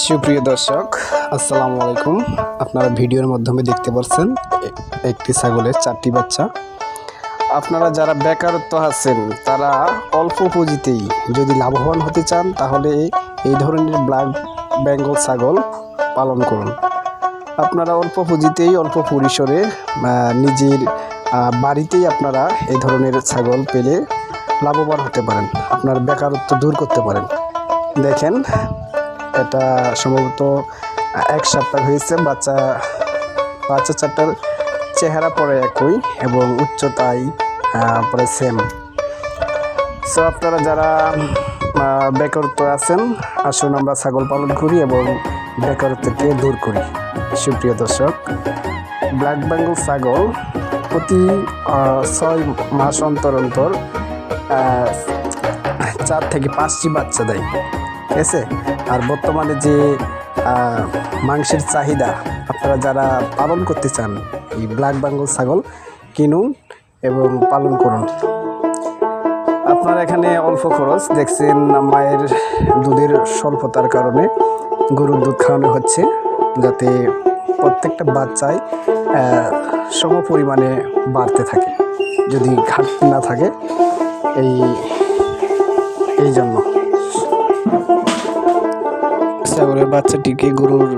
সুপ্রিয় দর্শক, আসসালামু আলাইকুম। আপনারা ভিডিওর মাধ্যমে দেখতে পাচ্ছেন একটি ছাগলের 4টি বাচ্চা। আপনারা যারা বেকারত্ব আছেন তারা অল্প পুঁজিতেই যদি লাভবান হতে চান তাহলে এই ধরনের ব্ল্যাক বেঙ্গল ছাগল পালন করুন। আপনারা অল্প পুঁজিতেই অল্প পরিসরে নিজের বাড়িতেই আপনারা এই ধরনের ছাগল পেলে লাভবান হতে পারেন, আপনার বেকারত্ব দূর করতে পারেন। দেখেন, এটা সম্ভবত 1 সপ্তাহ হয়েছে। বাচ্চা 4টার চেহারা পরে একই এবং উচ্চতায় পরে সেম। সো আপনারা যারা বেকারত্ব আছেন আসুন আমরা ছাগল পালন করি এবং বেকারত্বকে দূর করি। সুপ্রিয় দর্শক, ব্ল্যাক বেঙ্গল ছাগল প্রতি 6 মাস অন্তর 4 থেকে 5টি বাচ্চা দেয়, ঠিক আছে। আর বর্তমানে যে মাংসের চাহিদা, আপনারা যারা পালন করতে চান এই ব্ল্যাক বেঙ্গল ছাগল কিনুন এবং পালন করুন। আপনারা এখানে অল্প খরচ দেখছেন, মায়ের দুধের স্বল্পতার কারণে গরুর দুধ খাওয়ানো হচ্ছে যাতে প্রত্যেকটা বাচ্চায় সম পরিমাণে বাড়তে থাকে, যদি ঘাটতি না থাকে। এই জন্য ছাগলের বাচ্চাটিকে গরুর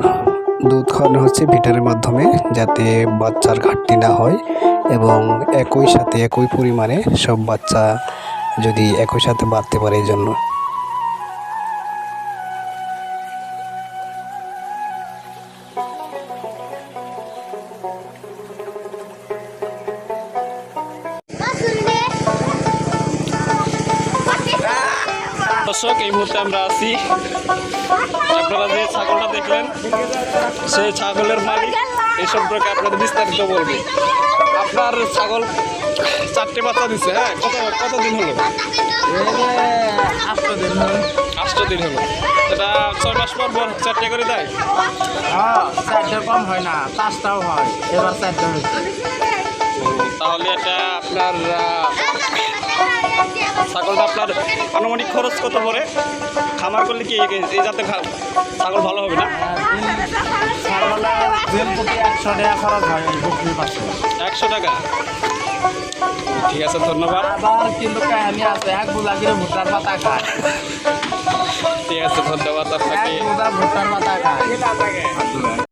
দুধ খাওয়ানো হচ্ছে ভিটারের মাধ্যমে, যাতে বাচ্চার ঘাটতি না হয় এবং একই সাথে একই পরিমাণে সব বাচ্চা যদি একই সাথে বাড়তে পারে। এই জন্য দর্শক, এই মুহূর্তে আমরা আছি, আপনারা যে ছাগলটা দেখলেন সেই ছাগলের মালিক এই সম্পর্কে আপনাদের বিস্তারিত বলবে। আপনার ছাগল 4টে বাচ্চা দিচ্ছে, হ্যাঁ? কতদিন হলো? 8 দিন হলো। এটা 6 মাস পর 4টে করে দেয়? হ্যাঁ, 4টে কম হয় না, 5টাও হয়। এবার 4টে হয়েছে। তাহলে এটা আপনার ছাগলটা আপনার আনুমানিক খরচ কত পড়ে? খামার করলে কি এই জাতের ছাগল ভালো হবে না? ছাগলের 100 টাকা খরচ হয়। 100 টাকা? ঠিক আছে, ধন্যবাদ। আবার কিন্তু কাহিনী আছে, 1 বোঝা করে ভুট্টার পাতা খায়। ঠিক আছে, ধন্যবাদ আপনাকে। 1 বোঝা ভুট্টার পাতা খায়।